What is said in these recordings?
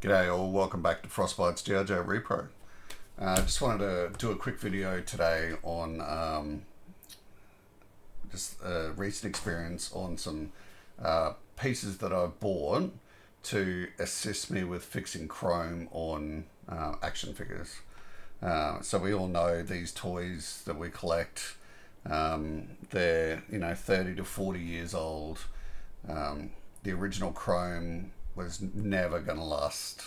G'day all, welcome back to Frostbite's JoJo Repro. Just wanted to do a quick video today on just a recent experience on some pieces that I've bought to assist me with fixing chrome on action figures. So we all know these toys that we collect, they're 30 to 40 years old. The original chrome was never going to last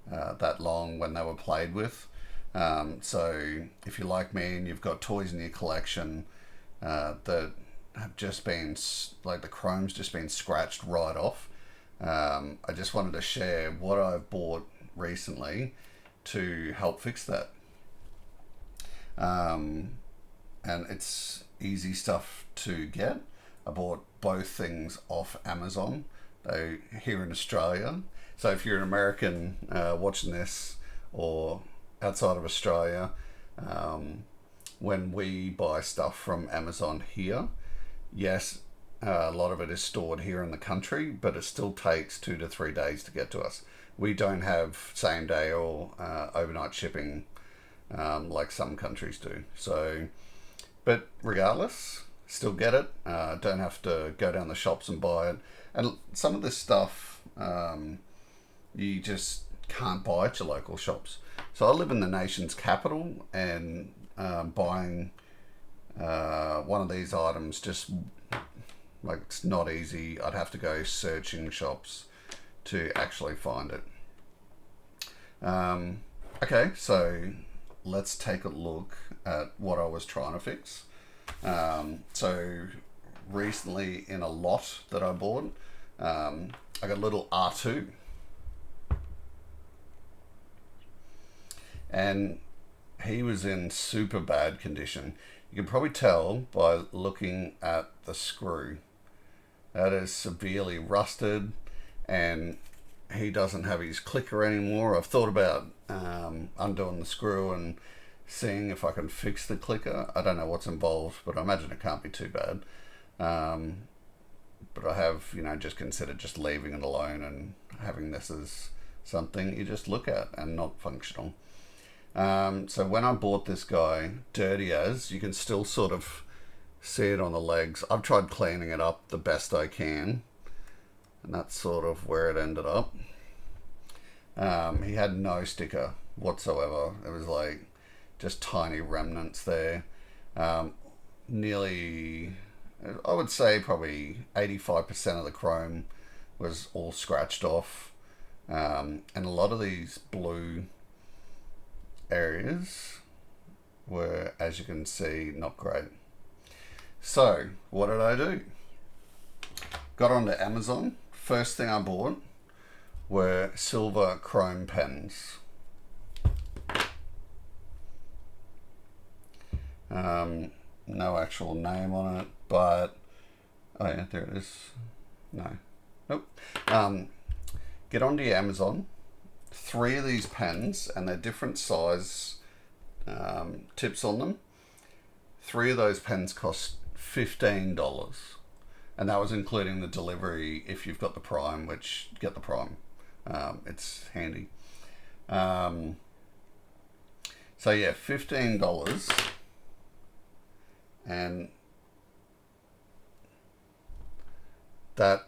that long when they were played with. So if you're like me and you've got toys in your collection that have just been, like, the chrome's just been scratched right off, I just wanted to share what I've bought recently to help fix that. And it's easy stuff to get. I bought both things off Amazon here in Australia. So if you're an American watching this, or outside of Australia, when we buy stuff from Amazon here, yes, a lot of it is stored here in the country, but it still takes 2 to 3 days to get to us. We don't have same day or overnight shipping like some countries do. So, but regardless, still get it. Don't have to go down the shops and buy it. And some of this stuff you just can't buy at your local shops. So I live in the nation's capital, and buying one of these items just, like, it's not easy. I'd have to go searching shops to actually find it. Okay, so let's take a look at what I was trying to fix. So recently, in a lot that I bought, I got a little R2, and he was in super bad condition. You can probably tell by looking at the screw. That is severely rusted, and he doesn't have his clicker anymore. I've thought about undoing the screw and seeing if I can fix the clicker. I don't know what's involved, but I imagine it can't be too bad. But I have, just considered just leaving it alone and having this as something you just look at and not functional. So when I bought this guy, dirty as, you can still sort of see it on the legs. I've tried cleaning it up the best I can, and that's sort of where it ended up. He had no sticker whatsoever. It was like just tiny remnants there. Nearly, I would say probably 85% of the chrome was all scratched off. And a lot of these blue areas were, as you can see, not great. So what did I do? Got onto Amazon. First thing I bought were silver chrome pens. No actual name on it, but oh yeah, there it is. Nope. Get onto your Amazon. 3 of these pens, and they're different size tips on them. 3 of those pens cost $15, and that was including the delivery if you've got the Prime, which, get the Prime. It's handy. So yeah, $15, and that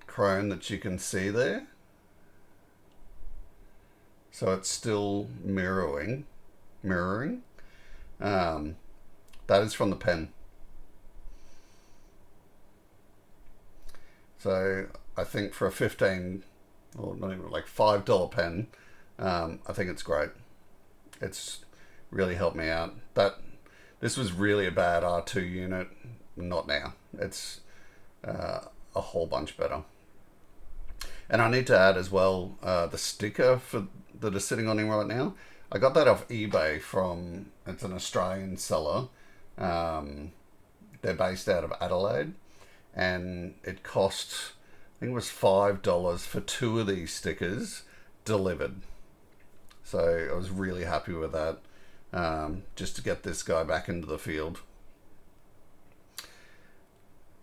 chrome that you can see there, so it's still mirroring. That is from the pen. So I think for a 15, or not even, like, $5 pen, I think it's great. It's really helped me out. This was really a bad R2 unit. Not now. It's a whole bunch better. And I need to add as well the sticker that is sitting on him right now. I got that off eBay from, it's an Australian seller. They're based out of Adelaide, and it cost, I think it was $5 for 2 of these stickers delivered. So I was really happy with that, just to get this guy back into the field.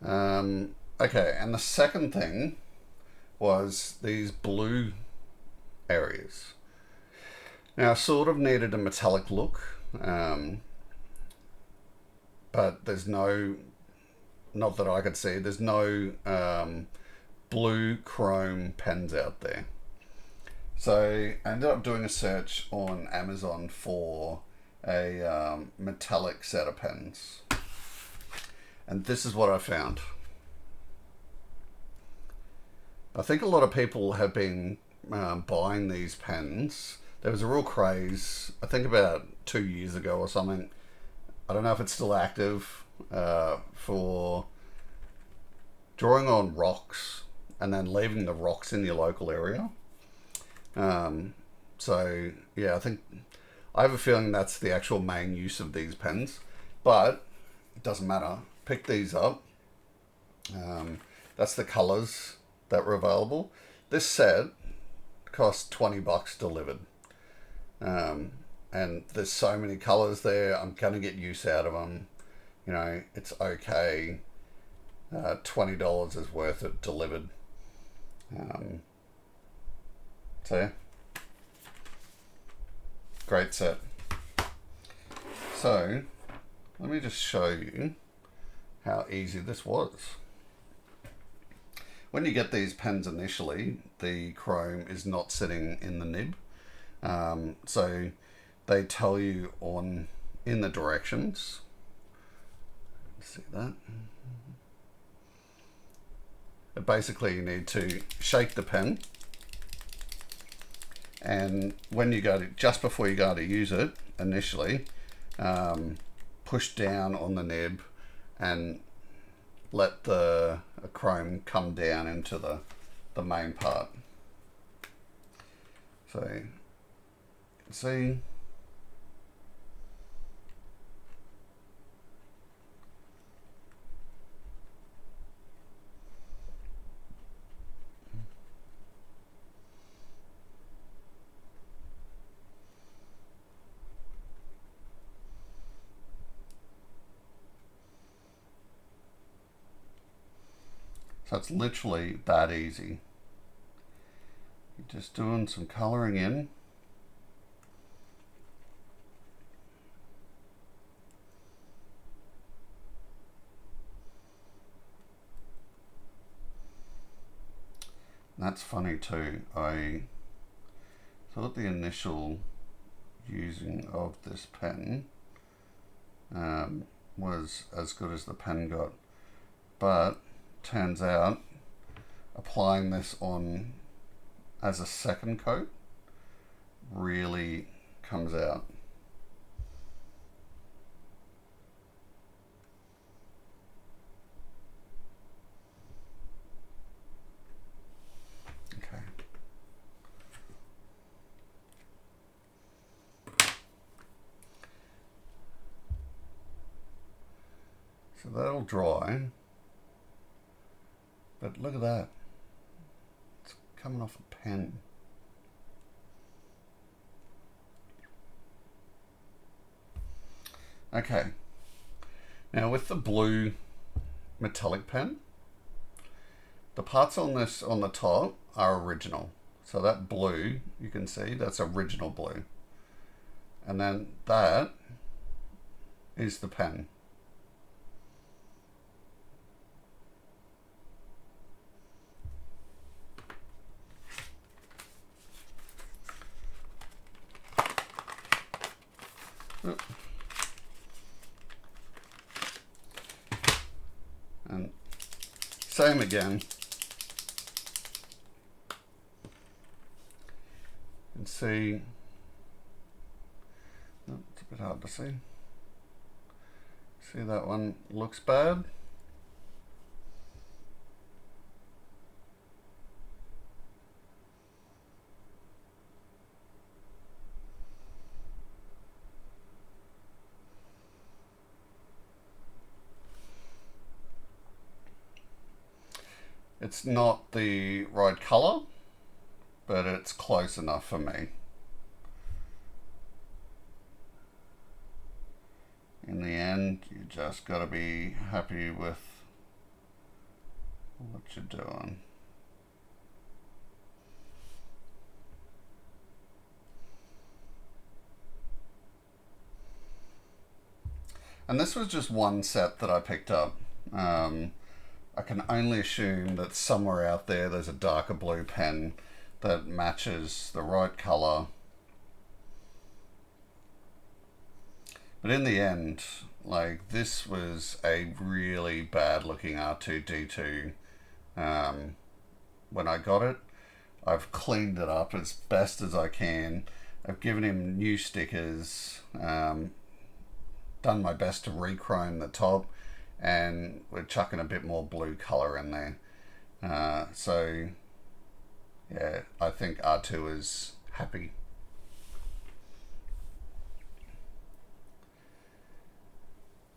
Okay, and the second thing was these blue areas. Now I sort of needed a metallic look, but there's no, not that I could see, there's no blue chrome pens out there. So I ended up doing a search on Amazon for a metallic set of pens. And this is what I found. I think a lot of people have been buying these pens. There was a real craze, I think about 2 years ago or something. I don't know if it's still active, for drawing on rocks and then leaving the rocks in your local area. So yeah, I have a feeling that's the actual main use of these pens, but it doesn't matter. Pick these up. That's the colors that were available. This set cost $20 delivered. And there's so many colors there. I'm gonna get use out of them. You know, it's okay. $20 is worth it delivered. So yeah, great set. So let me just show you how easy this was. When you get these pens initially, the chrome is not sitting in the nib. So they tell you in the directions. See that? But basically you need to shake the pen, and when you go to, just before you go to use it initially, push down on the nib and let the chrome come down into the main part. So you can see so it's literally that easy. You're just doing some coloring in. And that's funny too. I thought the initial using of this pen was as good as the pen got, but turns out applying this on as a second coat really comes out. Okay. So that'll dry. But look at that. It's coming off a pen. Okay. Now with the blue metallic pen, the parts on this on the top are original. So that blue, you can see, that's original blue. And then that is the pen. And same again. And see, oh, it's a bit hard to see. See, that one looks bad. It's not the right color, but it's close enough for me. In the end, you just got to be happy with what you're doing. And this was just one set that I picked up. I can only assume that somewhere out there's a darker blue pen that matches the right color. But in the end, like, this was a really bad looking R2-D2 when I got it. I've cleaned it up as best as I can. I've given him new stickers, done my best to rechrome the top, and we're chucking a bit more blue color in there. So yeah, I think R2 is happy.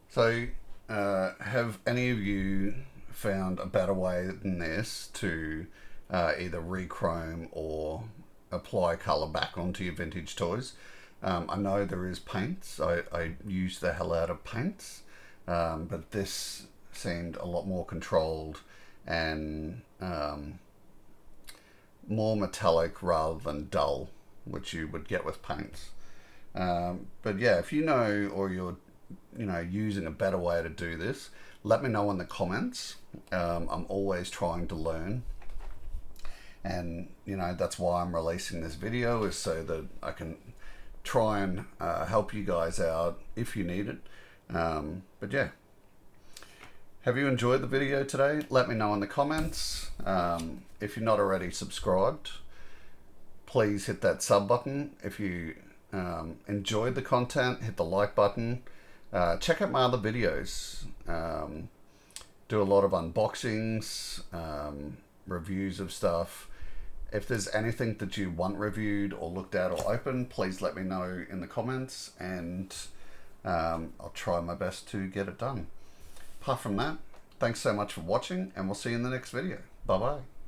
So have any of you found a better way than this to either rechrome or apply colour back onto your vintage toys? I know there is paints. I use the hell out of paints, but this seemed a lot more controlled and more metallic rather than dull, which you would get with paints. But yeah, if you know, or you're using a better way to do this, let me know in the comments. I'm always trying to learn, and that's why I'm releasing this video, is so that I can try and help you guys out if you need it. But yeah, have you enjoyed the video today? Let me know in the comments. If you're not already subscribed, please hit that sub button. If you enjoyed the content, hit the like button. Check out my other videos. Do a lot of unboxings, reviews of stuff. If there's anything that you want reviewed or looked at or opened, please let me know in the comments, and I'll try my best to get it done. Apart from that, thanks so much for watching, and we'll see you in the next video. Bye bye.